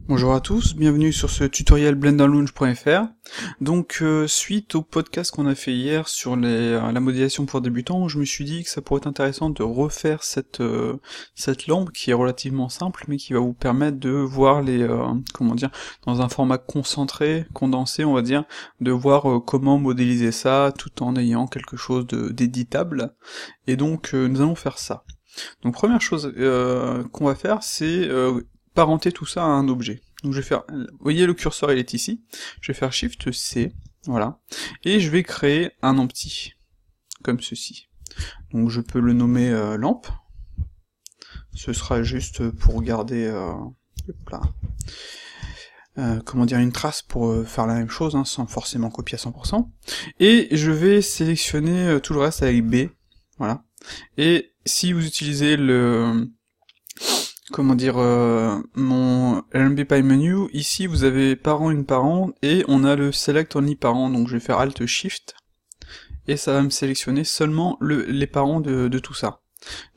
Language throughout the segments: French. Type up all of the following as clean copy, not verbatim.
Bonjour à tous, bienvenue sur ce tutoriel blenderlaunch.fr. Donc suite au podcast qu'on a fait hier sur la modélisation pour débutants, je me suis dit que ça pourrait être intéressant de refaire cette lampe qui est relativement simple mais qui va vous permettre de voir dans un format concentré, condensé on va dire, de voir comment modéliser ça tout en ayant quelque chose d'éditable. Et donc nous allons faire ça. Donc première chose qu'on va faire, c'est parenter tout ça à un objet. Donc je vais faire, vous voyez le curseur il est ici, je vais faire Shift C, voilà, et je vais créer un empty, comme ceci. Donc je peux le nommer lampe, ce sera juste pour garder, une trace pour faire la même chose, hein, sans forcément copier à 100%, et je vais sélectionner tout le reste avec B, voilà, et si vous utilisez mon LMB Pie Menu, ici vous avez parent, une parent, et on a le Select Only Parent, donc je vais faire Alt Shift, et ça va me sélectionner seulement les parents de tout ça.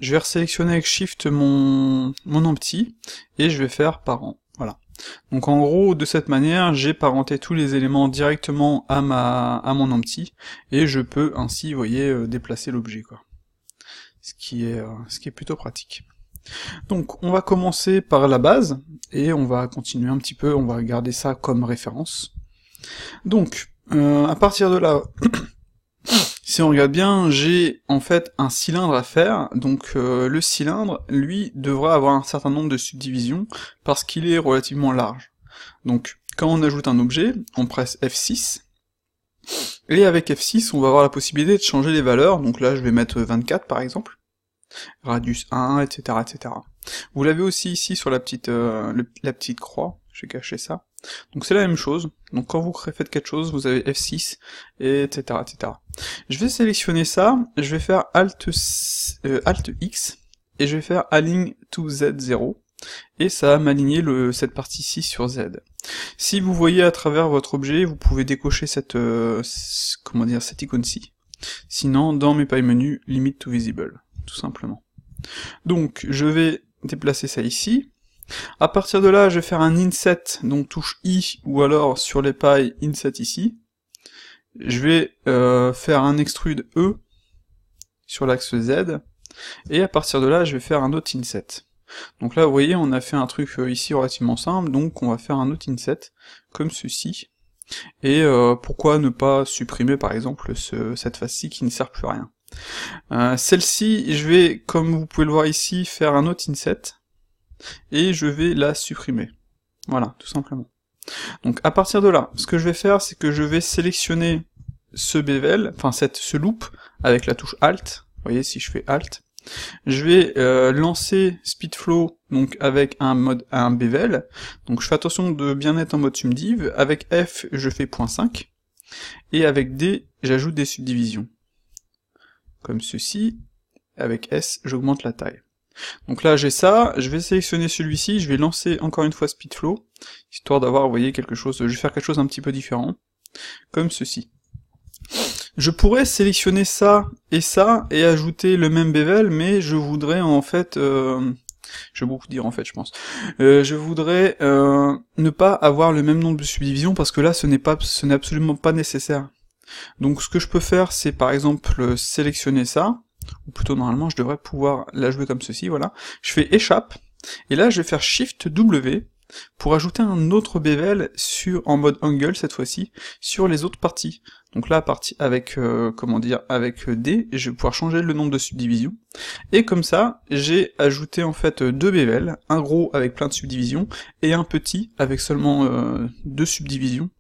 Je vais resélectionner avec Shift mon empty, et je vais faire parent, voilà. Donc en gros, de cette manière, j'ai parenté tous les éléments directement à mon empty, et je peux ainsi, vous voyez, déplacer l'objet, quoi. Ce qui est plutôt pratique. Donc on va commencer par la base, et on va continuer un petit peu, on va garder ça comme référence. Donc, à partir de là, si on regarde bien, j'ai en fait un cylindre à faire, donc le cylindre, lui, devra avoir un certain nombre de subdivisions, parce qu'il est relativement large. Donc, quand on ajoute un objet, on presse F6, et avec F6, on va avoir la possibilité de changer les valeurs, donc là je vais mettre 24 par exemple, radius 1, etc., etc. Vous l'avez aussi ici sur la petite croix, je vais cacher ça. Donc c'est la même chose, donc quand vous faites quelque chose, vous avez F6, etc., etc. Je vais sélectionner ça, je vais faire Alt X, et je vais faire Align to Z0, et ça va m'aligner cette partie-ci sur Z. Si vous voyez à travers votre objet, vous pouvez décocher cette icône-ci. Sinon, dans mes pie menus, Limit to Visible, tout simplement. Donc, je vais déplacer ça ici. À partir de là, je vais faire un inset, donc touche I, ou alors sur les pies, inset ici. Je vais faire un extrude E sur l'axe Z, et à partir de là, je vais faire un autre inset. Donc là, vous voyez, on a fait un truc ici relativement simple, donc on va faire un autre inset, comme ceci. Et pourquoi ne pas supprimer, par exemple, cette face-ci qui ne sert plus à rien. Celle-ci, je vais, comme vous pouvez le voir ici, faire un autre inset, et je vais la supprimer. Voilà, tout simplement. Donc à partir de là, ce que je vais faire, c'est que je vais sélectionner ce bevel, enfin ce loop, avec la touche Alt, vous voyez, si je fais Alt, je vais lancer SpeedFlow, donc avec un bevel, donc je fais attention de bien être en mode subdiv, avec F je fais 0.5, et avec D, j'ajoute des subdivisions. Comme ceci, avec S, j'augmente la taille. Donc là j'ai ça, je vais sélectionner celui-ci, je vais lancer encore une fois SpeedFlow, histoire d'avoir, vous voyez, quelque chose, je vais faire quelque chose un petit peu différent, comme ceci. Je pourrais sélectionner ça, et ajouter le même bevel, mais je voudrais en fait, je vais beaucoup dire en fait, je pense, je voudrais ne pas avoir le même nombre de subdivisions, parce que là ce n'est absolument pas nécessaire. Donc ce que je peux faire, c'est par exemple sélectionner ça, ou plutôt normalement je devrais pouvoir la jouer comme ceci, voilà. Je fais échappe, et là je vais faire Shift W, pour ajouter un autre bevel en mode angle cette fois-ci, sur les autres parties. Donc là, avec D, je vais pouvoir changer le nombre de subdivisions, et comme ça, j'ai ajouté en fait deux bevels, un gros avec plein de subdivisions, et un petit avec seulement deux subdivisions,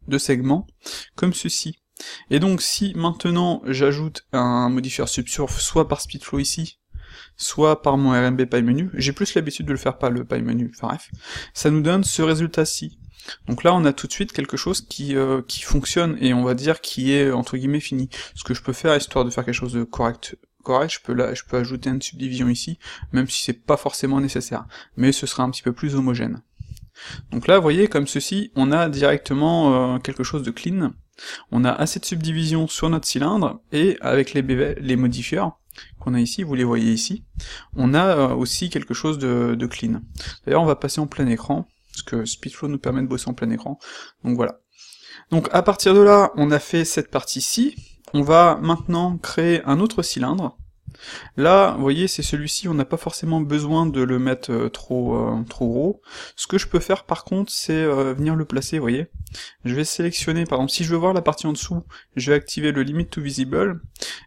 deux segments, comme ceci. Et donc si maintenant j'ajoute un modifier subsurf, soit par SpeedFlow ici, soit par mon RMB Pie Menu, j'ai plus l'habitude de le faire par le Pie Menu, enfin bref, ça nous donne ce résultat-ci. Donc là on a tout de suite quelque chose qui fonctionne, et on va dire qui est entre guillemets fini. Ce que je peux faire, histoire de faire quelque chose de correct, je peux ajouter une subdivision ici, même si c'est pas forcément nécessaire, mais ce sera un petit peu plus homogène. Donc là, vous voyez, comme ceci, on a directement quelque chose de clean, on a assez de subdivisions sur notre cylindre, et avec les modifiers qu'on a ici, vous les voyez ici, on a aussi quelque chose de clean. D'ailleurs, on va passer en plein écran, parce que SpeedFlow nous permet de bosser en plein écran, donc voilà. Donc à partir de là, on a fait cette partie-ci, on va maintenant créer un autre cylindre. Là, vous voyez, c'est celui-ci, on n'a pas forcément besoin de le mettre trop gros. Ce que je peux faire par contre, c'est venir le placer, vous voyez. Je vais sélectionner, par exemple, si je veux voir la partie en dessous, je vais activer le Limit to Visible,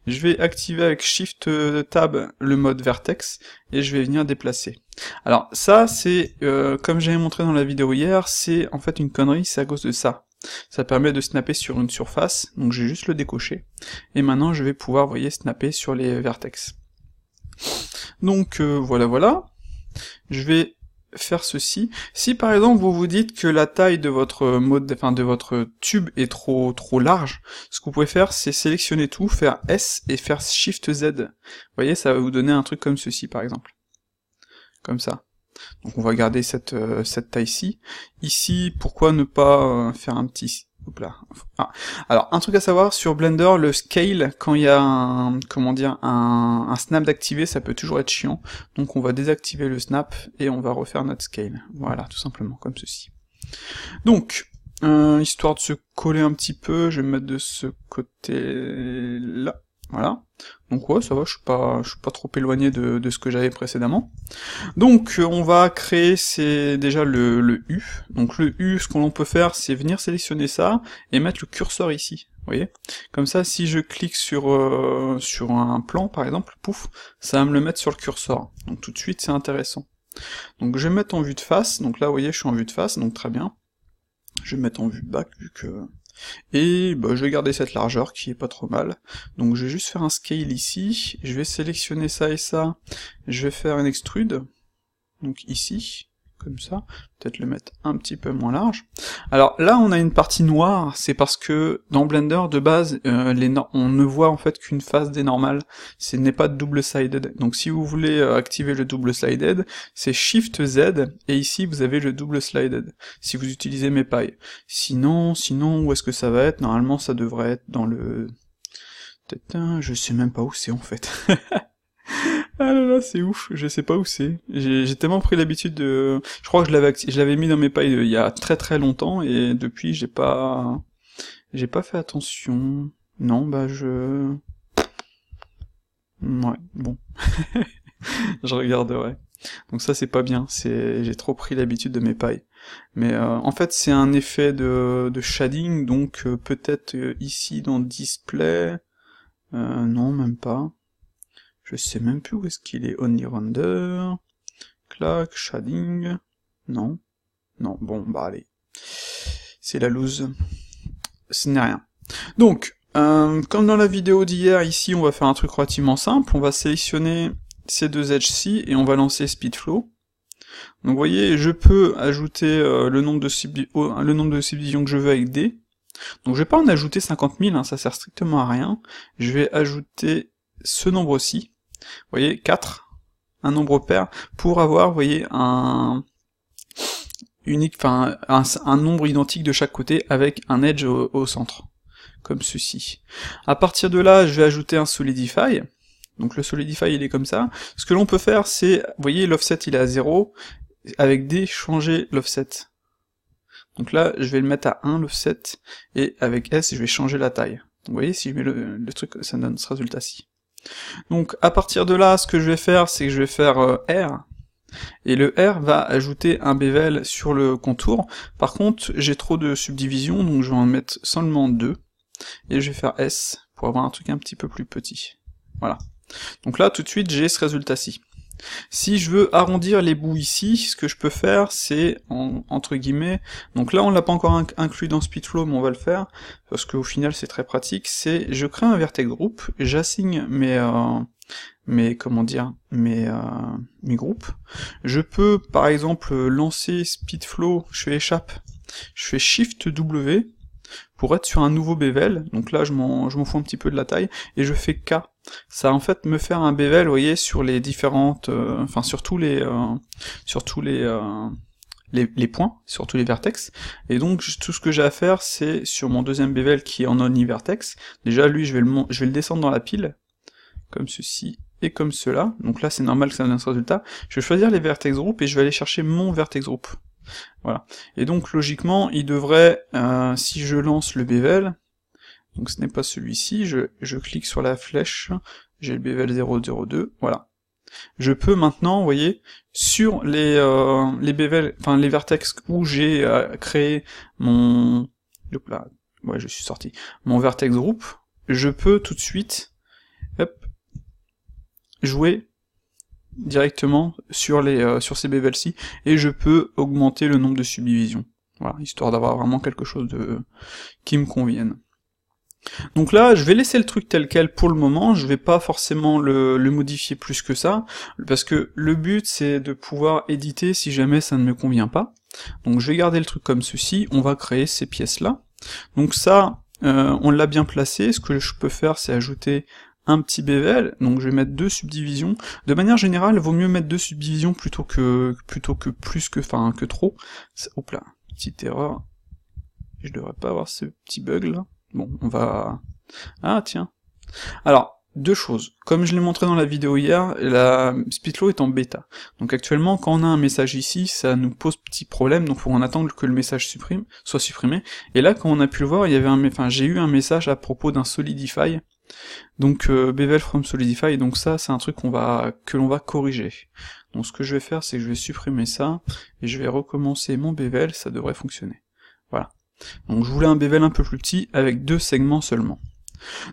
je vais activer avec Shift Tab le mode Vertex, et je vais venir déplacer. Alors ça, c'est, comme j'avais montré dans la vidéo hier, c'est en fait une connerie, c'est à cause de ça. Ça permet de snapper sur une surface, donc je vais juste le décocher, et maintenant je vais pouvoir, vous voyez, snapper sur les vertex. Donc voilà, je vais faire ceci. Si par exemple vous vous dites que la taille de votre de votre tube est trop large, ce que vous pouvez faire, c'est sélectionner tout, faire S et faire Shift Z. Vous voyez, ça va vous donner un truc comme ceci par exemple. Comme ça. Donc on va garder cette taille-ci. Ici, pourquoi ne pas faire un petit... Hop là. Ah. Alors, un truc à savoir, sur Blender, le scale, quand il y a un snap d'activer, ça peut toujours être chiant. Donc on va désactiver le snap, et on va refaire notre scale. Voilà, tout simplement, comme ceci. Donc, histoire de se coller un petit peu, je vais me mettre de ce côté-là. Voilà. Donc ouais, ça va, je suis pas trop éloigné de ce que j'avais précédemment. Donc on va créer, c'est déjà le U. Donc le U, ce qu'on peut faire, c'est venir sélectionner ça et mettre le curseur ici. Vous voyez? Comme ça, si je clique sur un plan, par exemple, pouf, ça va me le mettre sur le curseur. Donc tout de suite, c'est intéressant. Donc je vais me mettre en vue de face. Donc là, vous voyez, je suis en vue de face, donc très bien. Je vais me mettre en vue de back, vu que... Et bah, je vais garder cette largeur qui est pas trop mal. Donc je vais juste faire un scale ici, je vais sélectionner ça et ça, je vais faire un extrude, donc ici, comme ça, peut-être le mettre un petit peu moins large. Alors là on a une partie noire, c'est parce que dans Blender de base, on ne voit en fait qu'une face des normales, ce n'est pas double-sided. Donc si vous voulez activer le double-sided, c'est Shift Z, et ici vous avez le double-sided, si vous utilisez mes pailles. Sinon, où est-ce que ça va être? Normalement ça devrait être dans le... Je sais même pas où c'est en fait. Ah là là, c'est ouf, je sais pas où c'est. J'ai tellement pris l'habitude de... Je crois que je l'avais mis dans mes pailles il y a très longtemps, et depuis j'ai pas fait attention. Non, bah ouais, bon. Je regarderai. Donc ça c'est pas bien, j'ai trop pris l'habitude de mes pailles. Mais en fait c'est un effet de shading, donc peut-être ici dans Display... non, même pas. Je sais même plus où est-ce qu'il est. Only Render, clac, shading, non, bon, bah allez, c'est la loose, ce n'est rien. Donc, comme dans la vidéo d'hier, ici on va faire un truc relativement simple, on va sélectionner ces deux edges-ci, et on va lancer SpeedFlow. Donc vous voyez, je peux ajouter le nombre de subdivisions que je veux avec D, donc je vais pas en ajouter 50 000, hein, ça sert strictement à rien, je vais ajouter ce nombre-ci, vous voyez, 4, un nombre pair, pour avoir, vous voyez, un nombre identique de chaque côté, avec un edge au centre, comme ceci. À partir de là, je vais ajouter un Solidify, donc le Solidify il est comme ça. Ce que l'on peut faire, c'est, vous voyez, l'offset il est à 0, avec D, changer l'offset. Donc là, je vais le mettre à 1, l'offset, et avec S, je vais changer la taille. Donc, vous voyez, si je mets le truc, ça donne ce résultat-ci. Donc à partir de là, ce que je vais faire, c'est que je vais faire R, et le R va ajouter un bevel sur le contour. Par contre, j'ai trop de subdivisions, donc je vais en mettre seulement 2, et je vais faire S, pour avoir un truc un petit peu plus petit. Voilà. Donc là, tout de suite, j'ai ce résultat-ci. Si je veux arrondir les bouts ici, ce que je peux faire, c'est, entre guillemets, donc là on l'a pas encore inclus dans SpeedFlow, mais on va le faire, parce qu'au final c'est très pratique, c'est, je crée un vertex group, j'assigne mes groupes, je peux par exemple lancer SpeedFlow, je fais échappe, je fais Shift W, pour être sur un nouveau bevel, donc là je m'en fous un petit peu de la taille, et je fais K. Ça va en fait me faire un bevel, vous voyez, sur les différentes, sur tous les points, sur tous les vertex, et donc tout ce que j'ai à faire, c'est sur mon deuxième bevel qui est en OnlyVertex, déjà lui je vais le descendre dans la pile, comme ceci, et comme cela, donc là c'est normal que ça me donne ce résultat, je vais choisir les vertex group, et je vais aller chercher mon vertex group. Voilà. Et donc logiquement, il devrait, si je lance le bevel, donc ce n'est pas celui-ci, je clique sur la flèche, j'ai le bevel 002, voilà. Je peux maintenant, vous voyez, sur les bevel, enfin les vertex où j'ai créé mon... Hop là, ouais, je suis sorti. Mon vertex group, je peux tout de suite, hop, jouer directement sur ces bevels-ci, et je peux augmenter le nombre de subdivisions. Voilà, histoire d'avoir vraiment quelque chose qui me convienne. Donc là, je vais laisser le truc tel quel pour le moment, je vais pas forcément le modifier plus que ça, parce que le but c'est de pouvoir éditer si jamais ça ne me convient pas. Donc je vais garder le truc comme ceci, on va créer ces pièces-là. Donc ça, on l'a bien placé, ce que je peux faire c'est ajouter un petit bevel, donc je vais mettre 2 subdivisions. De manière générale, il vaut mieux mettre 2 subdivisions plutôt que trop. Hop là, petite erreur. Je devrais pas avoir ce petit bug là. Bon, on va... Ah, tiens. Alors, deux choses. Comme je l'ai montré dans la vidéo hier, la Spitlo est en bêta. Donc actuellement, quand on a un message ici, ça nous pose petit problème, donc faut en attendre que le message soit supprimé. Et là, quand on a pu le voir, il y avait j'ai eu un message à propos d'un Solidify. Donc, bevel from Solidify, donc ça, c'est un truc que l'on va corriger. Donc ce que je vais faire, c'est que je vais supprimer ça, et je vais recommencer mon bevel, ça devrait fonctionner. Voilà. Donc je voulais un bevel un peu plus petit, avec 2 segments seulement.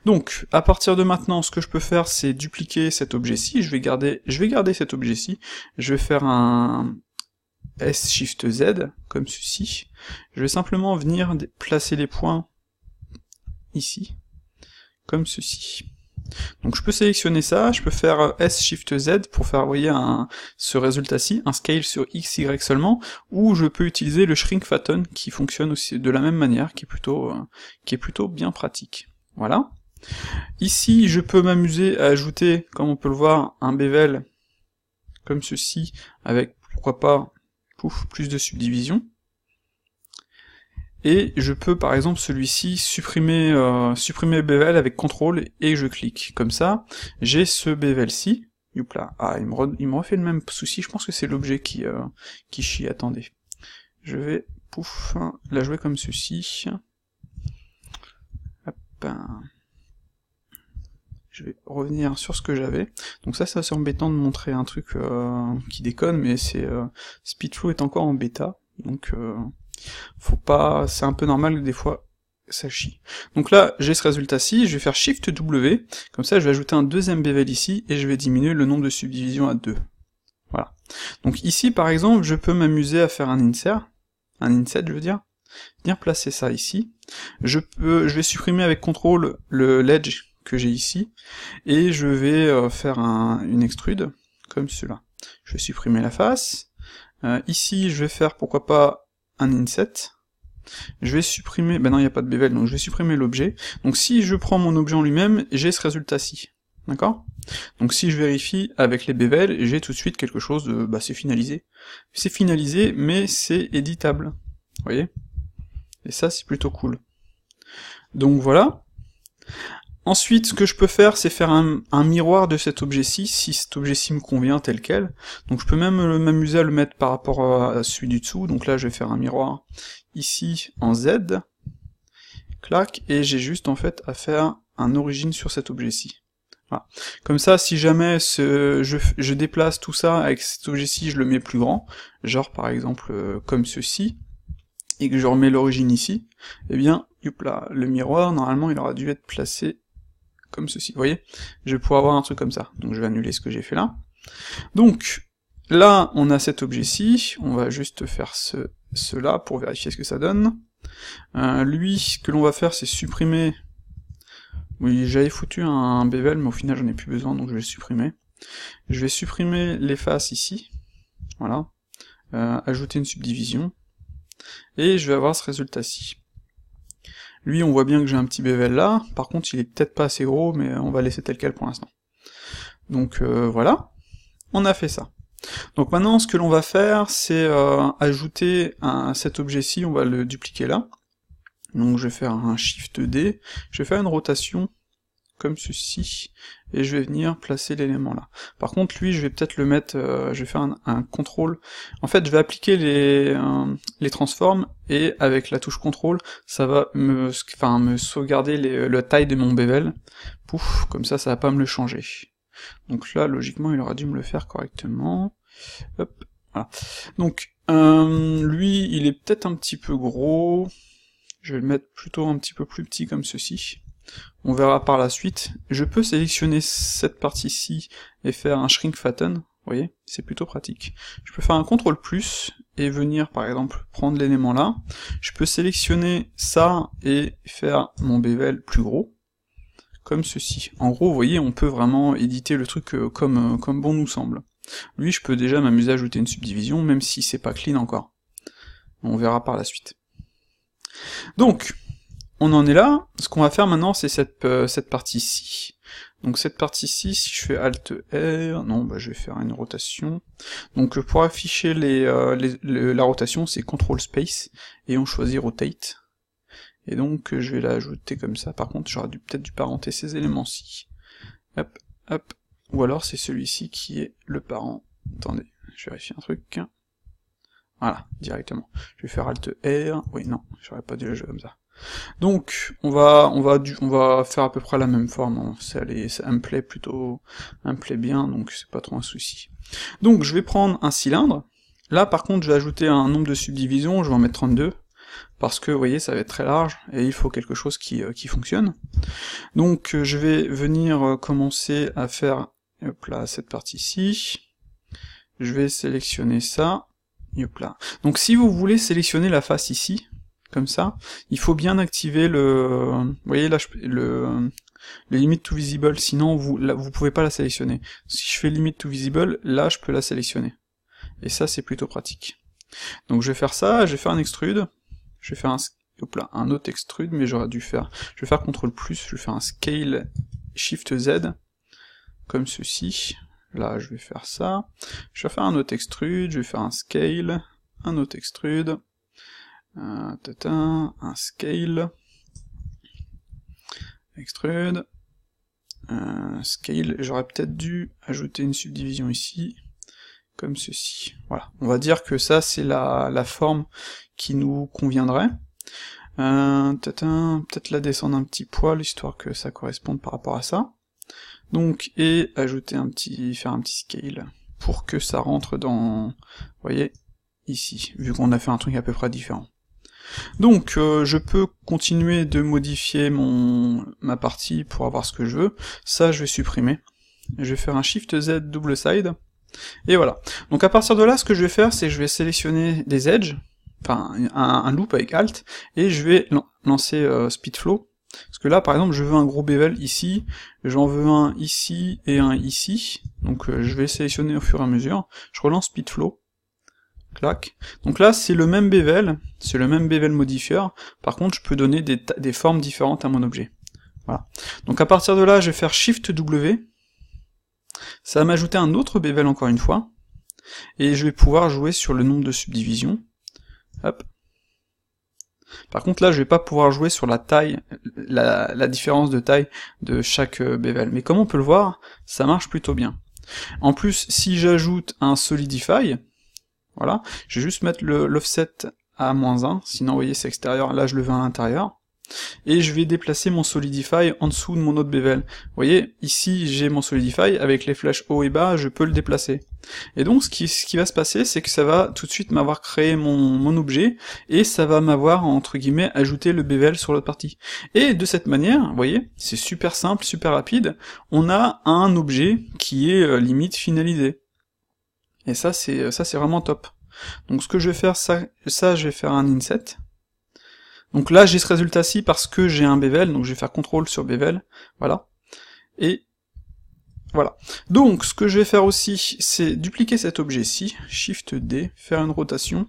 Donc, à partir de maintenant, ce que je peux faire, c'est dupliquer cet objet-ci, je vais garder cet objet-ci, je vais faire un S-Shift-Z, comme ceci, je vais simplement venir placer les points ici, comme ceci. Donc je peux sélectionner ça, je peux faire S-Shift-Z pour faire, vous voyez, ce résultat-ci, un scale sur X, Y seulement, ou je peux utiliser le Shrink Fatten qui fonctionne aussi de la même manière, qui est plutôt bien pratique. Voilà. Ici, je peux m'amuser à ajouter, comme on peut le voir, un bevel comme ceci, avec, pourquoi pas, plus de subdivisions. Et je peux par exemple celui-ci supprimer bevel avec CTRL et je clique. Comme ça, j'ai ce bevel-ci. Youpla. Ah, il me refait le même souci, je pense que c'est l'objet qui chie, attendez. Je vais, la jouer comme ceci. Hop. Je vais revenir sur ce que j'avais. Donc ça, c'est assez embêtant de montrer un truc qui déconne, mais Spitlo est encore en bêta, donc c'est un peu normal que des fois ça chie. Donc là, j'ai ce résultat-ci, je vais faire Shift W, comme ça je vais ajouter un deuxième bevel ici, et je vais diminuer le nombre de subdivisions à 2. Voilà. Donc ici, par exemple, je peux m'amuser à faire un inset, je veux dire, venir placer ça ici. Je vais supprimer avec CTRL le ledge que j'ai ici, et je vais faire une extrude, comme cela. Je vais supprimer la face. Ici, je vais faire, pourquoi pas, un inset. Je vais supprimer, ben non, il n'y a pas de bevel, donc je vais supprimer l'objet. Donc si je prends mon objet en lui-même, j'ai ce résultat-ci. D'accord? Donc si je vérifie avec les bevels, j'ai tout de suite quelque chose de, c'est finalisé. C'est finalisé, mais c'est éditable. Vous voyez? Et ça, c'est plutôt cool. Donc voilà. Ensuite, ce que je peux faire, c'est faire un miroir de cet objet-ci, si cet objet-ci me convient tel quel. Donc je peux même m'amuser à le mettre par rapport à celui du dessous, donc là je vais faire un miroir ici en Z, clac, et j'ai juste en fait à faire un origine sur cet objet-ci. Voilà. Comme ça, si jamais je déplace tout ça avec cet objet-ci, je le mets plus grand, genre par exemple comme ceci, et que je remets l'origine ici, eh bien, là, le miroir, normalement, il aura dû être placé comme ceci, vous voyez? Je vais pouvoir avoir un truc comme ça, donc je vais annuler ce que j'ai fait là. Donc, là, on a cet objet-ci, on va juste faire cela pour vérifier ce que ça donne. Lui, ce que l'on va faire, c'est supprimer... Oui, j'avais foutu un bevel, mais au final, j'en ai plus besoin, donc je vais le supprimer. Je vais supprimer les faces ici, voilà. Ajouter une subdivision, et je vais avoir ce résultat-ci. Lui, on voit bien que j'ai un petit bevel là, par contre il est peut-être pas assez gros, mais on va laisser tel quel pour l'instant. Donc voilà, on a fait ça. Donc maintenant, ce que l'on va faire, c'est ajouter cet objet-ci, on va le dupliquer là. Donc je vais faire un Shift D, je vais faire une rotation comme ceci, et je vais venir placer l'élément là. Par contre, lui, je vais peut-être le mettre, je vais faire un contrôle. En fait, je vais appliquer les transforms, et avec la touche contrôle, ça va me sauvegarder la taille de mon bevel. Pouf, comme ça va pas me le changer. Donc là, logiquement, il aurait dû me le faire correctement. Hop, voilà. Donc, lui, il est peut-être un petit peu gros. Je vais le mettre plutôt un petit peu plus petit comme ceci. On verra par la suite. Je peux sélectionner cette partie-ci et faire un shrink fatten, vous voyez, c'est plutôt pratique. Je peux faire un CTRL+, et venir par exemple prendre l'élément là. Je peux sélectionner ça et faire mon bevel plus gros, comme ceci. En gros, vous voyez, on peut vraiment éditer le truc comme bon nous semble. Lui, je peux déjà m'amuser à ajouter une subdivision, même si c'est pas clean encore. On verra par la suite. Donc, on en est là. Ce qu'on va faire maintenant, c'est cette partie-ci. Donc cette partie-ci, si je fais Alt R, non, bah je vais faire une rotation. Donc pour afficher la rotation, c'est CTRL Space, et on choisit Rotate. Et donc je vais l'ajouter comme ça. Par contre, j'aurais peut-être dû parenter ces éléments-ci. Hop, hop. Ou alors c'est celui-ci qui est le parent. Attendez, je vérifie un truc. Voilà, directement. Je vais faire Alt R. Oui, non, j'aurais pas dû le jouer comme ça. Donc, on va faire à peu près la même forme, hein. Ça me plaît bien, donc c'est pas trop un souci. Donc, je vais prendre un cylindre. Là, par contre, je vais ajouter un nombre de subdivisions, je vais en mettre 32, parce que, vous voyez, ça va être très large, et il faut quelque chose qui fonctionne. Donc, je vais venir commencer à faire, hop là, cette partie-ci. Je vais sélectionner ça, hop là. Donc, si vous voulez sélectionner la face ici, comme ça, il faut bien activer vous voyez là, le limit to visible, sinon vous pouvez pas la sélectionner. Si je fais limit to visible, là je peux la sélectionner. Et ça c'est plutôt pratique. Donc je vais faire ça, je vais faire un extrude, je vais faire un autre extrude, mais je vais faire CTRL+, je vais faire un scale Shift Z, comme ceci. Là je vais faire ça, je vais faire un autre extrude, je vais faire un scale, un autre extrude, un scale, extrude, scale, j'aurais peut-être dû ajouter une subdivision ici, comme ceci. Voilà, on va dire que ça c'est la forme qui nous conviendrait. Peut-être la descendre un petit poil, histoire que ça corresponde par rapport à ça. Donc, et ajouter faire un petit scale, pour que ça rentre dans, vous voyez, ici, vu qu'on a fait un truc à peu près différent. Donc je peux continuer de modifier ma partie pour avoir ce que je veux. Ça je vais supprimer. Je vais faire un Shift Z double side. Et voilà. Donc à partir de là, ce que je vais faire, c'est que je vais sélectionner des edges, enfin un loop avec Alt, et je vais lancer Speedflow. Parce que là par exemple je veux un gros bevel ici, j'en veux un ici et un ici. Donc je vais sélectionner au fur et à mesure. Je relance Speedflow. Clac. Donc là, c'est le même bevel modifier, par contre, je peux donner des formes différentes à mon objet. Voilà. Donc à partir de là, je vais faire Shift W, ça va m'ajouter un autre bevel encore une fois, et je vais pouvoir jouer sur le nombre de subdivisions. Hop. Par contre là, je vais pas pouvoir jouer sur la taille, la différence de taille de chaque bevel, mais comme on peut le voir, ça marche plutôt bien. En plus, si j'ajoute un Solidify, voilà, je vais juste mettre l'offset à -1, sinon vous voyez c'est extérieur, là je le veux à l'intérieur, et je vais déplacer mon Solidify en dessous de mon autre bevel. Vous voyez, ici j'ai mon Solidify, avec les flèches haut et bas, je peux le déplacer. Et donc ce qui va se passer, c'est que ça va tout de suite m'avoir créé mon objet, et ça va m'avoir, entre guillemets, ajouté le bevel sur l'autre partie. Et de cette manière, vous voyez, c'est super simple, super rapide, on a un objet qui est limite finalisé. Et ça c'est vraiment top. Donc ce que je vais faire, je vais faire un inset. Donc là j'ai ce résultat-ci parce que j'ai un bevel, donc je vais faire CTRL sur bevel, voilà. Et voilà. Donc ce que je vais faire aussi, c'est dupliquer cet objet-ci, Shift D, faire une rotation,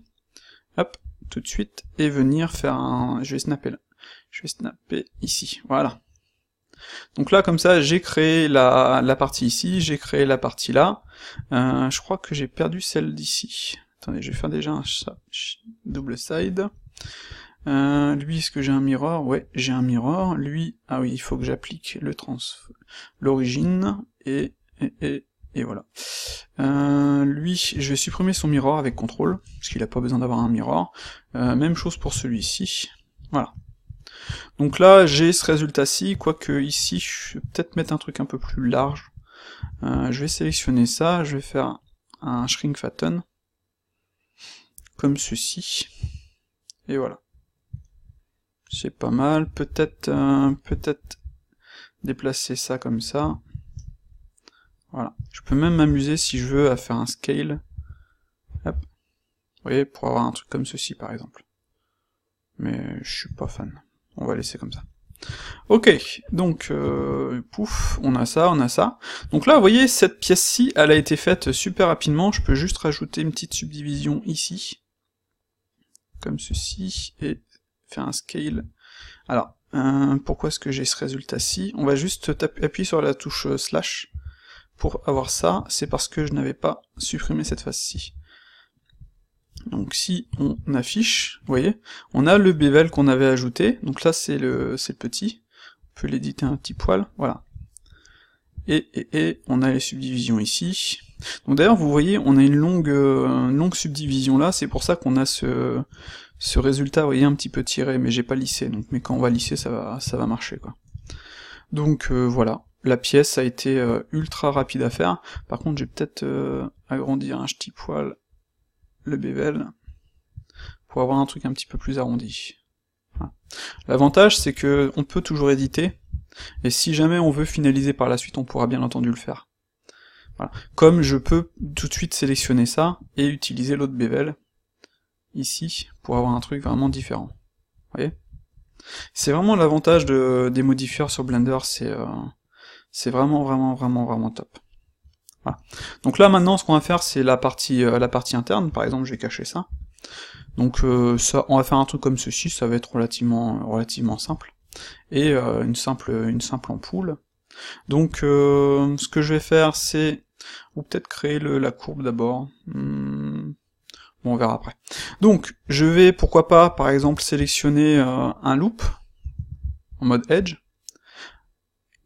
hop, tout de suite, et venir faire je vais snapper ici, voilà. Donc là, comme ça, j'ai créé la partie ici, j'ai créé la partie là. Je crois que j'ai perdu celle d'ici. Attendez, je vais faire déjà un double side. Lui, est-ce que j'ai un mirror? Ouais, j'ai un mirror. Lui, ah oui, il faut que j'applique l'origine, et voilà. Lui, je vais supprimer son mirror avec CTRL, parce qu'il a pas besoin d'avoir un mirror. Même chose pour celui-ci. Voilà. Donc là, j'ai ce résultat-ci, quoique ici, je vais peut-être mettre un truc un peu plus large. Je vais sélectionner ça, je vais faire un shrink fatten, comme ceci, et voilà. C'est pas mal, peut-être déplacer ça comme ça. Voilà. Je peux même m'amuser si je veux à faire un scale. Hop. Vous voyez, pour avoir un truc comme ceci par exemple. Mais je suis pas fan. On va laisser comme ça. Ok, donc pouf, on a ça, on a ça. Donc là, vous voyez, cette pièce-ci, elle a été faite super rapidement. Je peux juste rajouter une petite subdivision ici, comme ceci, et faire un scale. Alors, pourquoi est-ce que j'ai ce résultat-ci? On va juste appuyer sur la touche slash pour avoir ça, c'est parce que je n'avais pas supprimé cette face-ci. Donc si on affiche, vous voyez, on a le bevel qu'on avait ajouté, donc là c'est le petit, on peut l'éditer un petit poil, voilà. Et on a les subdivisions ici. Donc d'ailleurs vous voyez, on a une longue subdivision là, c'est pour ça qu'on a ce résultat, vous voyez, un petit peu tiré, mais j'ai pas lissé, donc mais quand on va lisser, ça va marcher, quoi. Donc voilà, la pièce a été ultra rapide à faire. Par contre, j'ai peut-être agrandir un petit poil le bevel pour avoir un truc un petit peu plus arrondi. Voilà. L'avantage, c'est que on peut toujours éditer, et si jamais on veut finaliser par la suite, on pourra bien entendu le faire. Voilà. Comme je peux tout de suite sélectionner ça et utiliser l'autre bevel ici pour avoir un truc vraiment différent. Vous voyez? C'est vraiment l'avantage des modifieurs sur Blender, c'est vraiment top. Voilà. Donc là maintenant ce qu'on va faire c'est la partie interne, par exemple je vais cacher ça. Donc ça, on va faire un truc comme ceci, ça va être relativement simple. Et une simple ampoule. Donc ce que je vais faire c'est, ou peut-être créer la courbe d'abord. Bon, on verra après. Donc je vais pourquoi pas par exemple sélectionner un loop en mode edge.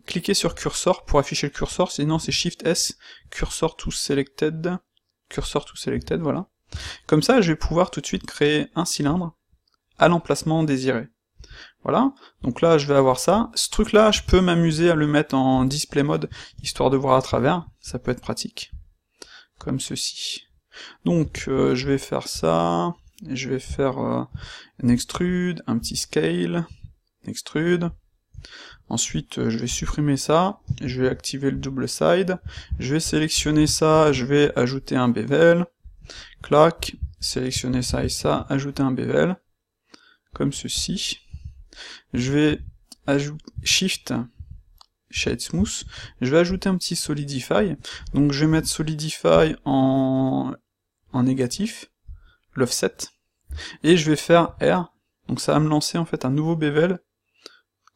Cliquez sur cursor pour afficher le cursor, sinon c'est Shift S, cursor to selected, voilà. Comme ça, je vais pouvoir tout de suite créer un cylindre à l'emplacement désiré. Voilà, donc là je vais avoir ça. Ce truc là, je peux m'amuser à le mettre en display mode, histoire de voir à travers, ça peut être pratique. Comme ceci. Donc je vais faire ça, je vais faire un extrude, un petit scale, extrude. Ensuite, je vais supprimer ça, je vais activer le double side, je vais sélectionner ça, je vais ajouter un bevel, clac, sélectionner ça et ça, ajouter un bevel, comme ceci. Je vais ajouter Shift, Shade Smooth, je vais ajouter un petit Solidify, donc je vais mettre Solidify en négatif, l'offset, et je vais faire R, donc ça va me lancer en fait un nouveau bevel,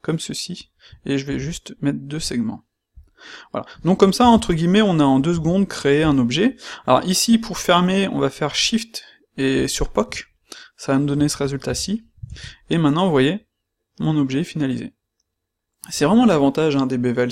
comme ceci, et je vais juste mettre 2 segments. Voilà. Donc comme ça, entre guillemets, on a en 2 secondes créé un objet. Alors ici, pour fermer, on va faire Shift et sur POC, ça va me donner ce résultat-ci, et maintenant, vous voyez, mon objet est finalisé. C'est vraiment l'avantage des bevels,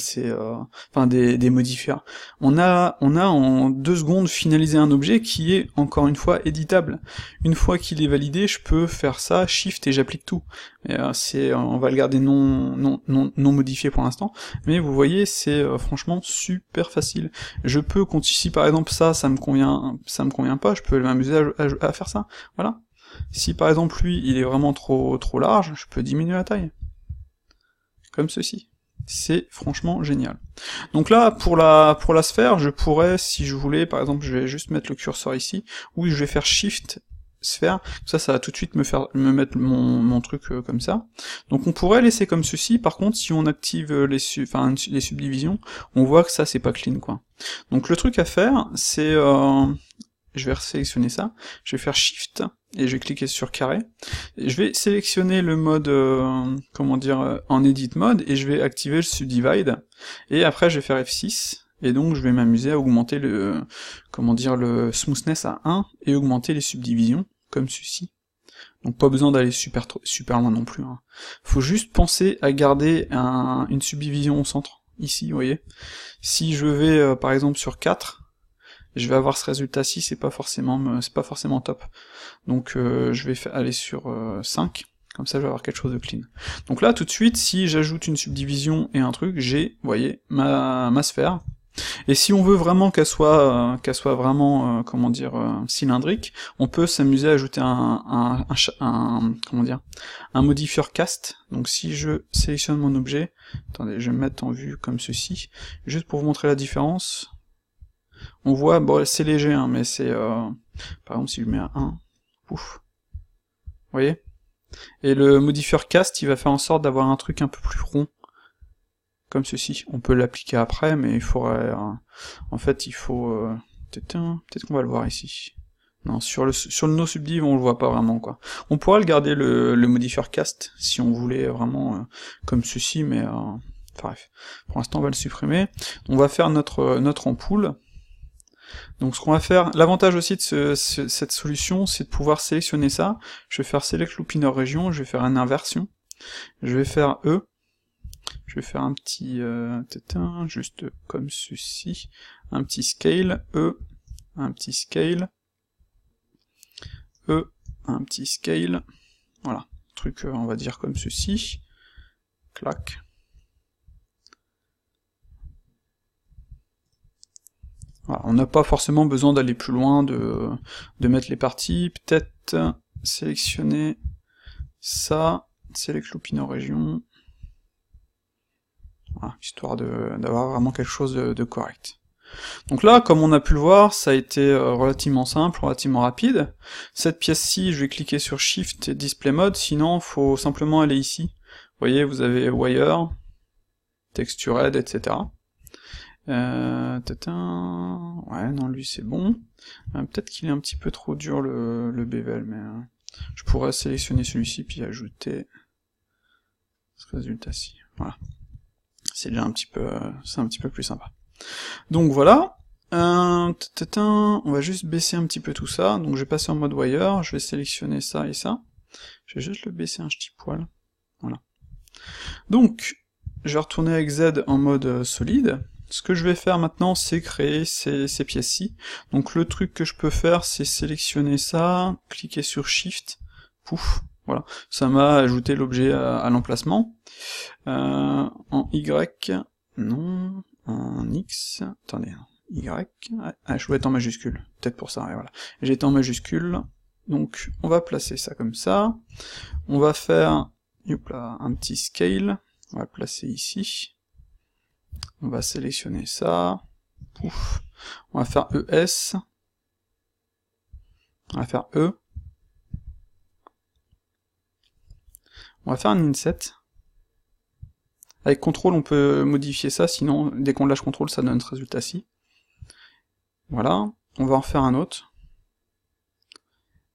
enfin des modifiers. On a en 2 secondes finalisé un objet qui est, encore une fois, éditable. Une fois qu'il est validé, je peux faire ça, Shift, et j'applique tout. On va le garder non modifié pour l'instant, mais vous voyez, c'est franchement super facile. Je peux, si par exemple ça me convient pas, je peux m'amuser à faire ça. Voilà. Si par exemple lui, il est vraiment trop large, je peux diminuer la taille. Comme ceci. C'est franchement génial. Donc là, pour la sphère, je pourrais, si je voulais, par exemple, je vais juste mettre le curseur ici, ou je vais faire Shift sphère, ça va tout de suite me mettre mon truc comme ça. Donc on pourrait laisser comme ceci, par contre, si on active les subdivisions, on voit que ça, c'est pas clean, quoi. Donc le truc à faire, c'est... je vais sélectionner ça, je vais faire Shift, et je vais cliquer sur carré, et je vais sélectionner le mode, en edit mode, et je vais activer le subdivide, et après je vais faire F6, et donc je vais m'amuser à augmenter le smoothness à 1, et augmenter les subdivisions, comme ceci. Donc pas besoin d'aller super loin non plus. Hein. Faut juste penser à garder une subdivision au centre, ici, vous voyez. Si je vais par exemple sur 4, je vais avoir ce résultat-ci, c'est pas forcément top. Donc je vais aller sur 5, comme ça je vais avoir quelque chose de clean. Donc là tout de suite, si j'ajoute une subdivision et un truc, j'ai, vous voyez, ma sphère. Et si on veut vraiment qu'elle soit vraiment, comment dire, cylindrique, on peut s'amuser à ajouter un modifier cast. Donc si je sélectionne mon objet, attendez, je vais me mettre en vue comme ceci, juste pour vous montrer la différence. On voit, bon, c'est léger, hein, mais c'est, par exemple, si je mets à 1, pouf, vous voyez? Et le modifier cast, il va faire en sorte d'avoir un truc un peu plus rond, comme ceci. On peut l'appliquer après, mais il faudrait, en fait, il faut, peut-être qu'on va le voir ici. Non, sur le no subdiv, on le voit pas vraiment, quoi. On pourra le garder, le modifier cast, si on voulait vraiment, comme ceci, mais, enfin, bref. Pour l'instant, on va le supprimer. On va faire notre ampoule. Donc ce qu'on va faire, l'avantage aussi de cette solution, c'est de pouvoir sélectionner ça. Je vais faire Select Loop Inner Region, je vais faire une inversion, je vais faire E, je vais faire un petit juste comme ceci, un petit scale, E, un petit scale, E, un petit scale, voilà, truc on va dire comme ceci, clac. Voilà, on n'a pas forcément besoin d'aller plus loin, de mettre les parties, peut-être sélectionner ça, Select Loop Inner Region, voilà, histoire d'avoir vraiment quelque chose de correct. Donc là, comme on a pu le voir, ça a été relativement simple, relativement rapide. Cette pièce-ci, je vais cliquer sur Shift et Display Mode, sinon faut simplement aller ici. Vous voyez, vous avez Wire, Textured, etc. Ouais, non, lui c'est bon. Peut-être qu'il est un petit peu trop dur le bevel, mais je pourrais sélectionner celui-ci puis ajouter ce résultat-ci. Voilà. C'est déjà un petit peu plus sympa. Donc voilà. On va juste baisser un petit peu tout ça. Donc je vais passer en mode wire, je vais sélectionner ça et ça. Je vais juste le baisser un petit poil. Voilà. Donc, je vais retourner avec Z en mode solide. Ce que je vais faire maintenant, c'est créer ces pièces-ci. Donc le truc que je peux faire, c'est sélectionner ça, cliquer sur Shift, pouf, voilà. Ça m'a ajouté l'objet à l'emplacement. En Y, non, en X, attendez, Y, je dois être en majuscule, peut-être pour ça, et voilà. J'étais en majuscule, donc on va placer ça comme ça. On va faire, là, un petit scale, on va le placer ici. On va sélectionner ça, pouf, on va faire ES, on va faire E, on va faire un inset. Avec CTRL, on peut modifier ça, sinon, dès qu'on lâche CTRL, ça donne ce résultat-ci. Voilà, on va en faire un autre.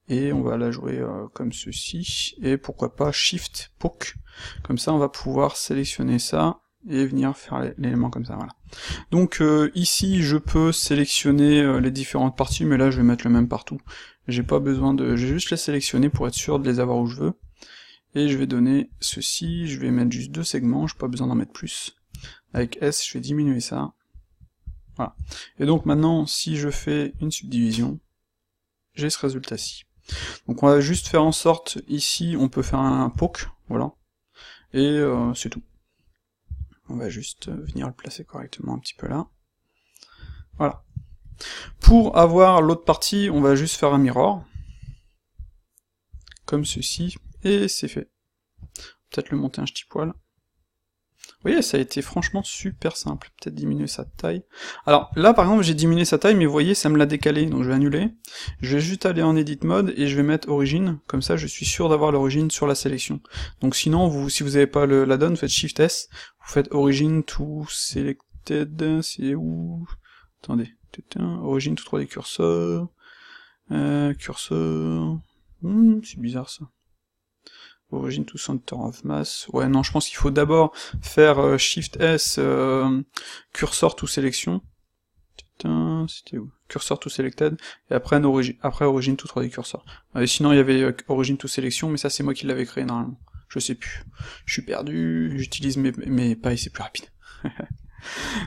Et on va la jouer comme ceci, et pourquoi pas Shift, Poke. Comme ça, on va pouvoir sélectionner ça, et venir faire l'élément comme ça, voilà. Donc ici, je peux sélectionner les différentes parties, mais là, je vais mettre le même partout. J'ai pas besoin de... je vais juste les sélectionner pour être sûr de les avoir où je veux. Et je vais donner ceci, je vais mettre juste 2 segments, j'ai pas besoin d'en mettre plus. Avec S, je vais diminuer ça. Voilà. Et donc maintenant, si je fais une subdivision, j'ai ce résultat-ci. Donc on va juste faire en sorte, ici, on peut faire un poke, voilà. Et c'est tout. On va juste venir le placer correctement un petit peu là. Voilà. Pour avoir l'autre partie, on va juste faire un mirror. Comme ceci. Et c'est fait. Peut-être le monter un petit poil. Vous voyez, ça a été franchement super simple. Peut-être diminuer sa taille. Alors là, par exemple, j'ai diminué sa taille, mais vous voyez, ça me l'a décalé, donc je vais annuler. Je vais juste aller en Edit Mode, et je vais mettre Origine. Comme ça, je suis sûr d'avoir l'origine sur la sélection. Donc sinon, si vous n'avez pas la donne, vous faites Shift S, vous faites Origine to Selected, c'est où? Attendez. Origine to 3D curseur. Curseur... c'est bizarre ça. Origin to Center of Mass. Ouais, non, je pense qu'il faut d'abord faire Shift S, cursor to sélection. C'était où? Cursor to selected, et après origin to 3D cursor. Et sinon il y avait origin to selection, mais ça c'est moi qui l'avais créé normalement. Je sais plus. Je suis perdu, j'utilise mes pailles, c'est plus rapide.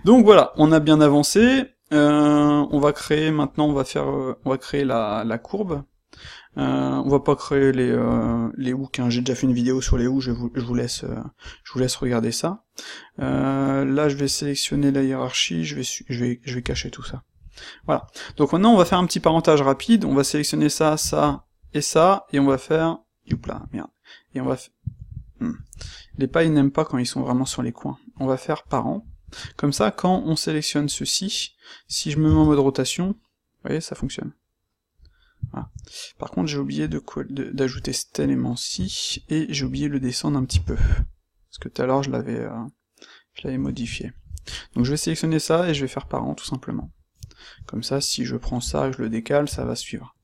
Donc voilà, on a bien avancé. On va créer maintenant, on va créer la courbe. On va pas créer les hooks, hein. J'ai déjà fait une vidéo sur les hooks, je vous laisse regarder ça. Là je vais sélectionner la hiérarchie, je vais cacher tout ça. Voilà. Donc maintenant on va faire un petit parentage rapide, on va sélectionner ça, ça, et on va faire... Youpla, merde. Et on va Les pailles n'aiment pas quand ils sont vraiment sur les coins. On va faire parent. Comme ça, quand on sélectionne ceci, si je me mets en mode rotation, vous voyez, ça fonctionne. Voilà. Par contre, j'ai oublié d'ajouter cet élément-ci, et j'ai oublié de le descendre un petit peu. Parce que tout à l'heure, je l'avais modifié. Donc je vais sélectionner ça, et je vais faire parent, tout simplement. Comme ça, si je prends ça et je le décale, ça va suivre.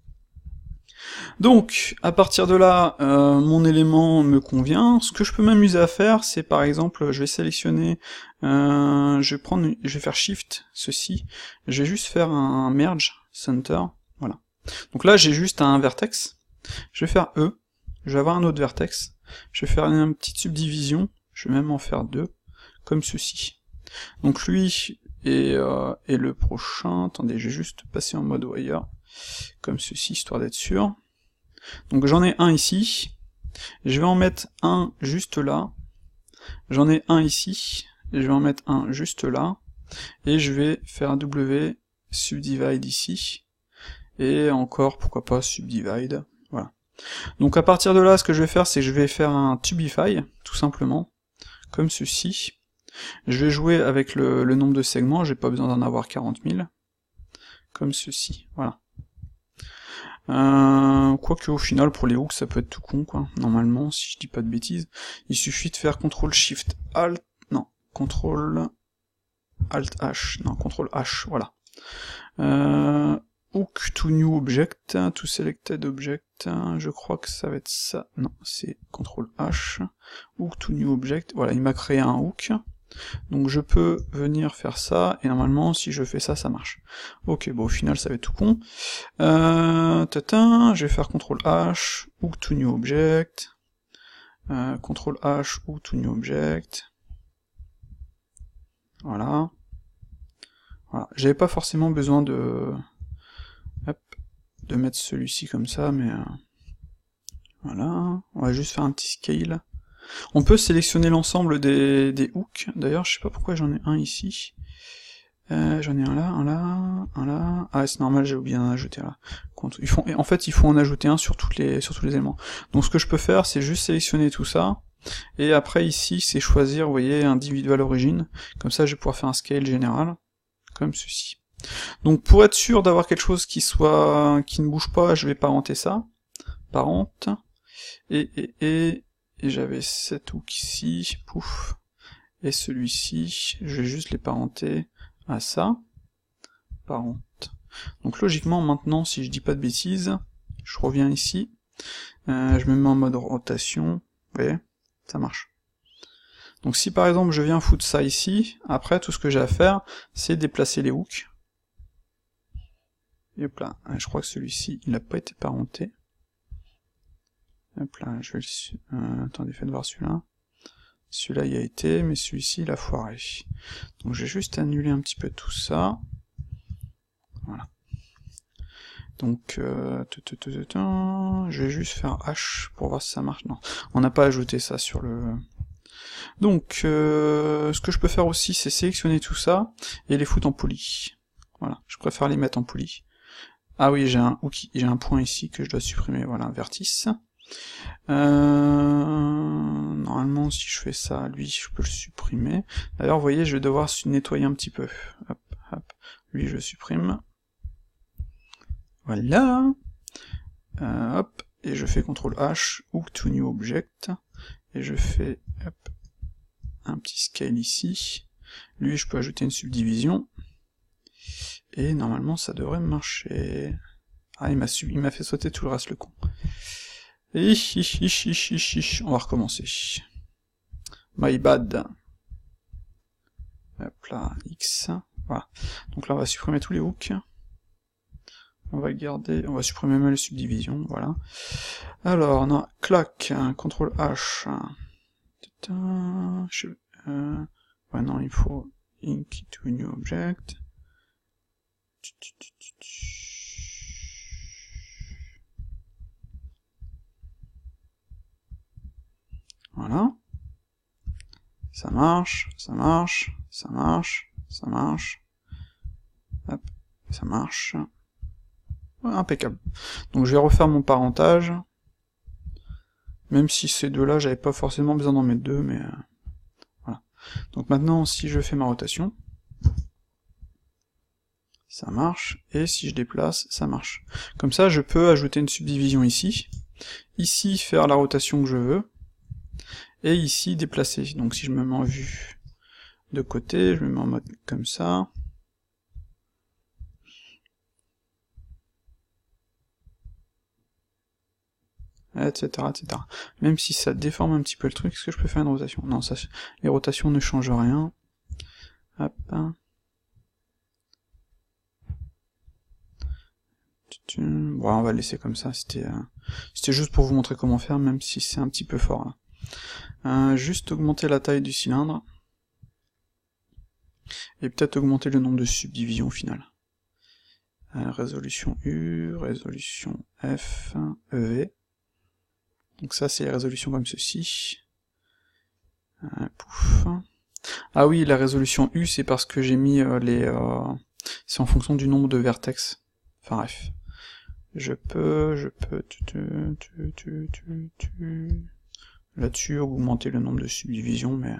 Donc, à partir de là, mon élément me convient. Ce que je peux m'amuser à faire, c'est par exemple, je vais sélectionner, je vais faire Shift, ceci, je vais juste faire un Merge, Center, voilà. Donc là, j'ai juste un vertex, je vais faire E, je vais avoir un autre vertex, je vais faire une petite subdivision, je vais même en faire deux, comme ceci. Donc lui et le prochain, attendez, je vais juste passer en mode wire, comme ceci, histoire d'être sûr. Donc j'en ai un ici, je vais en mettre un juste là, j'en ai un ici, et je vais en mettre un juste là, et je vais faire un W subdivide ici, et encore, pourquoi pas, subdivide, voilà. Donc à partir de là, ce que je vais faire, c'est que je vais faire un tubify, tout simplement, comme ceci. Je vais jouer avec le nombre de segments, j'ai pas besoin d'en avoir 40 000, comme ceci, voilà. Quoique au final, pour les hooks, ça peut être tout con, quoi, normalement, si je dis pas de bêtises. Il suffit de faire CTRL-SHIFT-ALT, non, CTRL-ALT-H, non, CTRL-H, voilà. Hook to new object, to selected object, je crois que ça va être ça, non, c'est CTRL-H, hook to new object, voilà, il m'a créé un hook. Donc je peux venir faire ça, et normalement, si je fais ça, ça marche. Ok, bon, au final, ça va être tout con. Je vais faire CTRL-H, hook to new object, CTRL-H, hook to new object, voilà. Voilà. J'avais pas forcément besoin de mettre celui-ci comme ça, mais voilà. On va juste faire un petit scale. On peut sélectionner l'ensemble des hooks, d'ailleurs je sais pas pourquoi j'en ai un ici, j'en ai un là, un là, un là, ah c'est normal j'ai oublié d'en ajouter là. En fait il faut en ajouter un sur tous les éléments. Donc ce que je peux faire c'est juste sélectionner tout ça, et après ici c'est choisir, vous voyez, individual origin, comme ça je vais pouvoir faire un scale général, comme ceci. Donc pour être sûr d'avoir quelque chose qui ne bouge pas, je vais parenter ça, parente, et j'avais cet hook ici, pouf, et celui-ci, je vais juste les parenter à ça, parente. Donc logiquement, maintenant, si je dis pas de bêtises, je reviens ici, je me mets en mode rotation, vous voyez, ça marche. Donc si par exemple je viens foutre ça ici, après tout ce que j'ai à faire, c'est déplacer les hooks. Et hop là, je crois que celui-ci, il n'a pas été parenté. Hop là, je vais le... attendez, faites voir celui-là. Celui-là y a été, mais celui-ci il a foiré. Donc j'ai juste annulé un petit peu tout ça. Voilà. Donc, je vais juste faire H pour voir si ça marche. Non, on n'a pas ajouté ça sur le... Donc, ce que je peux faire aussi, c'est sélectionner tout ça, et les foutre en poly. Voilà, je préfère les mettre en poly. Ah oui, j'ai un point ici que je dois supprimer, voilà, un vertice. Normalement, si je fais ça, lui, je peux le supprimer. D'ailleurs, vous voyez, je vais devoir nettoyer un petit peu. Hop, hop. Lui, je le supprime. Voilà. Hop. Et je fais CTRL-H, hook to new object. Et je fais, hop, un petit scale ici. Lui, je peux ajouter une subdivision. Et normalement, ça devrait marcher. Ah, il m'a fait sauter tout le reste, le con. Et on va recommencer. My bad. Hop là, X. Voilà. Donc là, on va supprimer tous les hooks. On va garder, on va supprimer même les subdivisions, voilà. Alors, on a clac, CTRL H. Ouais, non, il faut ink to new object. Voilà. Ça marche, ça marche, ça marche, ça marche. Hop, ça marche. Ouais, impeccable. Donc je vais refaire mon parentage. Même si ces deux-là, j'avais pas forcément besoin d'en mettre deux, mais voilà. Donc maintenant, si je fais ma rotation, ça marche, et si je déplace, ça marche. Comme ça, je peux ajouter une subdivision ici, faire la rotation que je veux, et ici déplacer. Donc si je me mets en vue de côté, je me mets en mode comme ça, etc., etc. Même si ça déforme un petit peu le truc, est-ce que je peux faire une rotation? Non, ça, les rotations ne changent rien. Hop. Bon, on va le laisser comme ça, c'était juste pour vous montrer comment faire, même si c'est un petit peu fort, là. Juste augmenter la taille du cylindre, et peut-être augmenter le nombre de subdivisions au final. Résolution U, résolution F, EV. Donc ça, c'est les résolutions comme ceci. Pouf. Ah oui, la résolution U, c'est parce que j'ai mis c'est en fonction du nombre de vertex. Enfin bref. Je peux là-dessus augmenter le nombre de subdivisions, mais...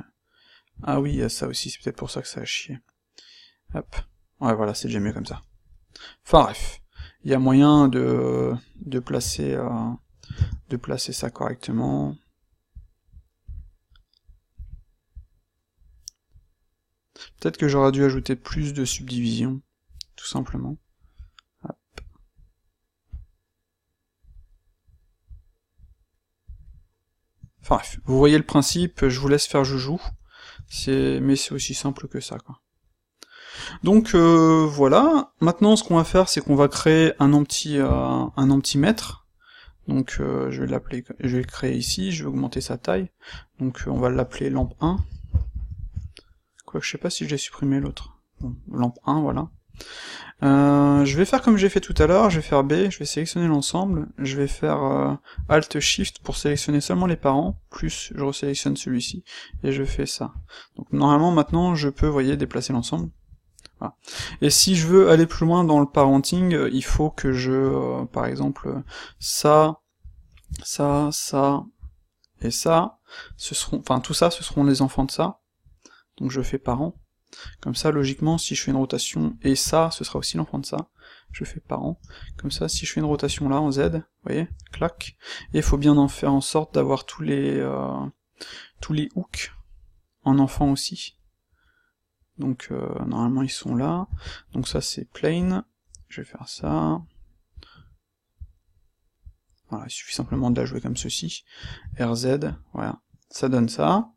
Ah oui, il y a ça aussi, c'est peut-être pour ça que ça a chié. Hop. Ouais, voilà, c'est déjà mieux comme ça. Enfin bref. Il y a moyen de placer ça correctement. Peut-être que j'aurais dû ajouter plus de subdivisions, tout simplement. Hop. Enfin bref, vous voyez le principe, je vous laisse faire joujou, mais c'est aussi simple que ça, quoi. Donc voilà, maintenant ce qu'on va faire, c'est qu'on va créer un emptymètre. Donc je vais le créer ici, je vais augmenter sa taille, donc on va l'appeler lampe 1. Quoique je sais pas si je l'ai supprimé l'autre. Bon, lampe 1, voilà. Je vais faire comme j'ai fait tout à l'heure, je vais faire B, je vais sélectionner l'ensemble, je vais faire Alt-Shift pour sélectionner seulement les parents, plus je resélectionne celui-ci, et je fais ça. Donc normalement maintenant je peux, vous voyez, déplacer l'ensemble. Voilà. Et si je veux aller plus loin dans le parenting, il faut que je, par exemple, ça, et ça, tout ça, ce seront les enfants de ça. Donc je fais parent. Comme ça, logiquement, si je fais une rotation, et ça, ce sera aussi l'enfant de ça, je fais parent. Comme ça, si je fais une rotation là, en Z, vous voyez, clac, et il faut bien en faire en sorte d'avoir tous les hooks en enfant aussi. Donc normalement ils sont là, donc ça c'est plane, je vais faire ça, voilà, il suffit simplement de la jouer comme ceci, RZ, voilà, ça donne ça,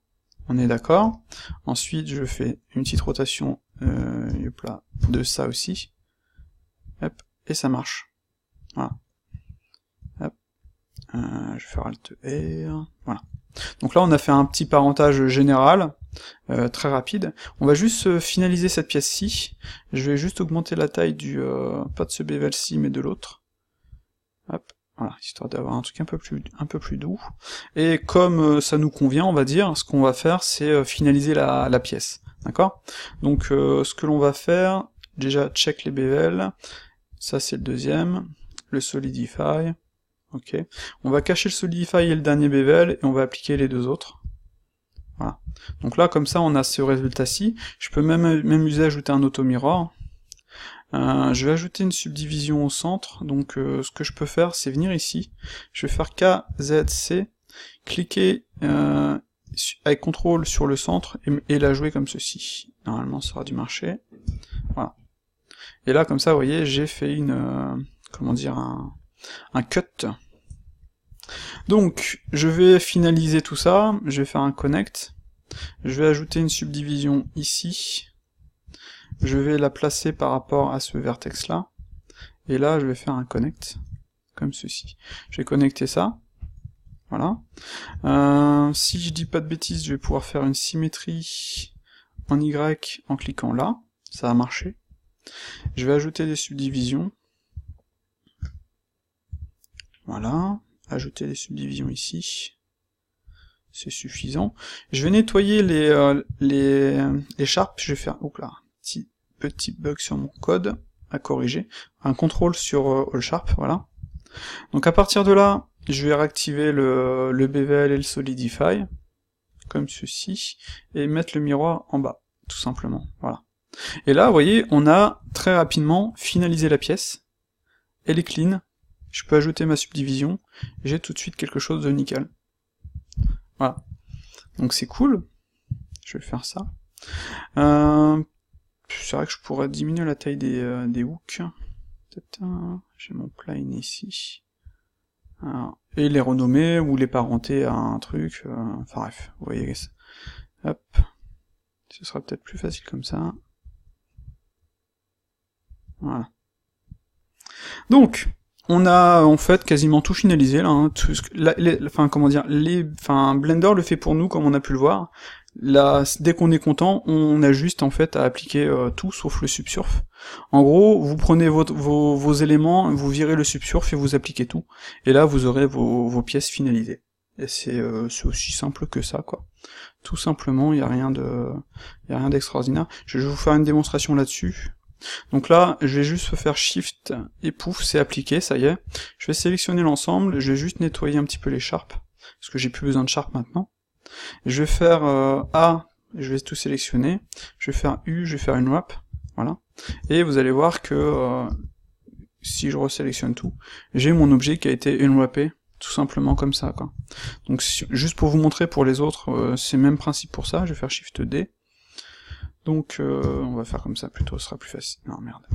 on est d'accord. Ensuite je fais une petite rotation de ça aussi, hop, et ça marche, voilà, hop, je vais faire Alt R, voilà. Donc là on a fait un petit parentage général, très rapide. On va juste finaliser cette pièce-ci. Je vais juste augmenter la taille pas de ce bevel-ci, mais de l'autre. Hop, voilà, histoire d'avoir un truc un peu plus doux. Et comme ça nous convient, on va dire, ce qu'on va faire, c'est finaliser la pièce. D'accord? Donc ce que l'on va faire, déjà check les bevels, ça c'est le deuxième, le solidify. Ok, on va cacher le solidify et le dernier bevel, et on va appliquer les deux autres. Voilà. Donc là, comme ça, on a ce résultat-ci. Je peux même m'amuser à ajouter un auto-mirror. Je vais ajouter une subdivision au centre, donc ce que je peux faire, c'est venir ici. Je vais faire KZC, cliquer avec CTRL sur le centre, et la jouer comme ceci. Normalement, ça aura dû marcher. Voilà. Et là, comme ça, vous voyez, j'ai fait comment dire, un cut. Donc, je vais finaliser tout ça, je vais faire un connect, je vais ajouter une subdivision ici, je vais la placer par rapport à ce vertex là, et là je vais faire un connect, comme ceci. Je vais connecter ça, voilà. Si je dis pas de bêtises, je vais pouvoir faire une symétrie en Y en cliquant là, ça a marché. Je vais ajouter des subdivisions, voilà, ajouter des subdivisions ici, c'est suffisant. Je vais nettoyer les sharps, je vais faire, là, petit bug sur mon code à corriger, un contrôle sur all sharp, voilà. Donc à partir de là, je vais réactiver le bevel et le solidify, comme ceci, et mettre le miroir en bas, tout simplement, voilà. Et là, vous voyez, on a très rapidement finalisé la pièce, elle est clean, je peux ajouter ma subdivision, et j'ai tout de suite quelque chose de nickel. Voilà. Donc c'est cool, je vais faire ça. C'est vrai que je pourrais diminuer la taille des hooks. Peut-être j'ai mon plane ici. Et les renommer, ou les parenter à un truc, enfin bref, vous voyez, hop, ce sera peut-être plus facile comme ça. Voilà. Donc, on a en fait quasiment tout finalisé là, hein, Blender le fait pour nous comme on a pu le voir. Là, dès qu'on est content, on a juste en fait à appliquer tout sauf le subsurf. En gros, vous prenez vos éléments, vous virez le subsurf et vous appliquez tout. Et là, vous aurez vos pièces finalisées. Et c'est aussi simple que ça, quoi. Tout simplement, il n'y a rien d'extraordinaire. Je vais vous faire une démonstration là-dessus. Donc là, je vais juste faire Shift et pouf, c'est appliqué, ça y est. Je vais sélectionner l'ensemble, je vais juste nettoyer un petit peu les sharps, parce que j'ai plus besoin de sharp maintenant. Je vais faire A, je vais tout sélectionner, je vais faire U, je vais faire une wrap, voilà. Et vous allez voir que si je resélectionne tout, j'ai mon objet qui a été unwrappé, tout simplement comme ça, quoi. Donc juste pour vous montrer pour les autres, c'est le même principe pour ça, je vais faire Shift D. Donc on va faire comme ça plutôt, ce sera plus facile. Non merde.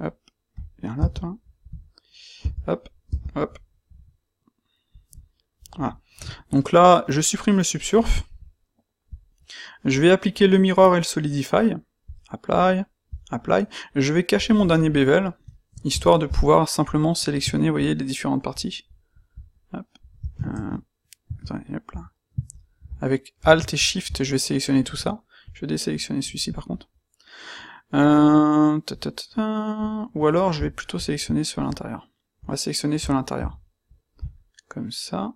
Hop, viens là toi. Hop, hop. Voilà. Donc là, je supprime le subsurf. Je vais appliquer le mirror et le solidify. Apply, apply. Je vais cacher mon dernier bevel, histoire de pouvoir simplement sélectionner, vous voyez, les différentes parties. Hop. Attendez, hop là. Avec Alt et Shift, je vais sélectionner tout ça. Je vais désélectionner celui-ci par contre. Ou alors je vais plutôt sélectionner sur l'intérieur. On va sélectionner sur l'intérieur. Comme ça.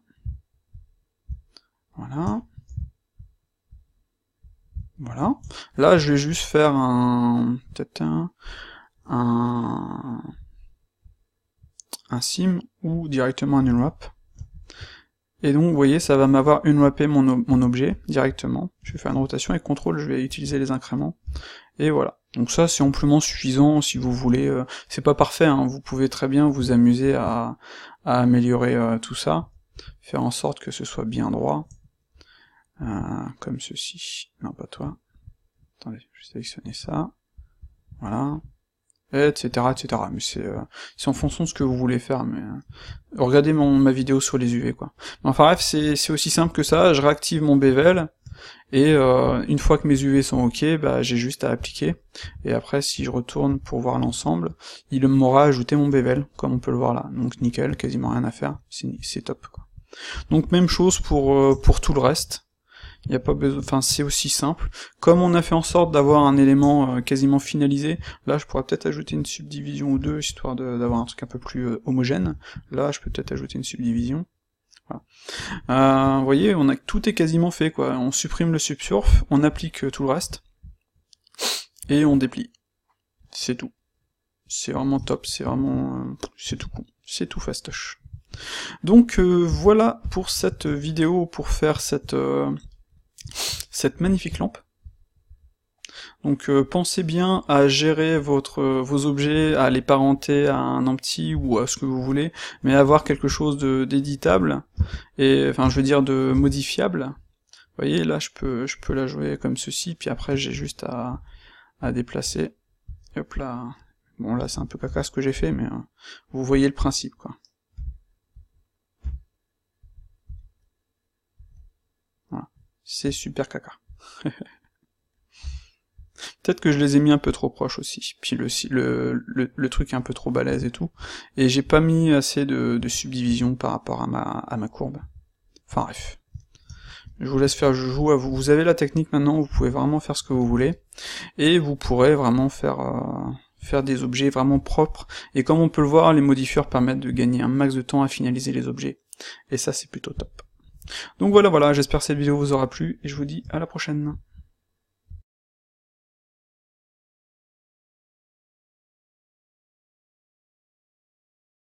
Voilà. Voilà. Là je vais juste faire un sim ou directement un unwrap. Et donc vous voyez ça va m'avoir unwrappé mon objet directement. Je vais faire une rotation et CTRL, je vais utiliser les incréments. Et voilà. Donc ça c'est amplement suffisant si vous voulez, c'est pas parfait, hein, vous pouvez très bien vous amuser à améliorer tout ça, faire en sorte que ce soit bien droit, comme ceci, non pas toi, attendez, je vais sélectionner ça, voilà, etc. etc. Mais c'est en fonction de ce que vous voulez faire, mais regardez ma vidéo sur les UV quoi. Enfin bref, c'est aussi simple que ça, je réactive mon bevel, et une fois que mes UV sont ok, bah j'ai juste à appliquer, et après si je retourne pour voir l'ensemble, il m'aura ajouté mon bevel, comme on peut le voir là, donc nickel, quasiment rien à faire, c'est top quoi. Donc même chose pour tout le reste, il y a pas besoin, enfin c'est aussi simple, comme on a fait en sorte d'avoir un élément quasiment finalisé, là je pourrais peut-être ajouter une subdivision ou deux, histoire d'avoir un truc un peu plus homogène, là je peux peut-être ajouter une subdivision. Voilà. Vous voyez, tout est quasiment fait quoi. On supprime le subsurf, on applique tout le reste, et on déplie. C'est tout. C'est vraiment top, c'est vraiment... c'est tout con. C'est tout fastoche. Donc voilà pour cette vidéo, pour faire cette magnifique lampe. Donc pensez bien à gérer vos objets, à les parenter à un empty ou à ce que vous voulez, mais avoir quelque chose d'éditable, et enfin je veux dire de modifiable. Vous voyez, là je peux la jouer comme ceci, puis après j'ai juste à déplacer. Hop là. Bon là c'est un peu caca ce que j'ai fait, mais vous voyez le principe quoi. Voilà. C'est super caca. Peut-être que je les ai mis un peu trop proches aussi, puis le truc est un peu trop balèze et tout, et j'ai pas mis assez de subdivision par rapport à ma courbe. Enfin bref. Je vous laisse faire joujou à vous. Vous avez la technique maintenant, vous pouvez vraiment faire ce que vous voulez, et vous pourrez vraiment faire des objets vraiment propres, et comme on peut le voir, les modifieurs permettent de gagner un max de temps à finaliser les objets, et ça c'est plutôt top. Donc voilà, j'espère que cette vidéo vous aura plu, et je vous dis à la prochaine.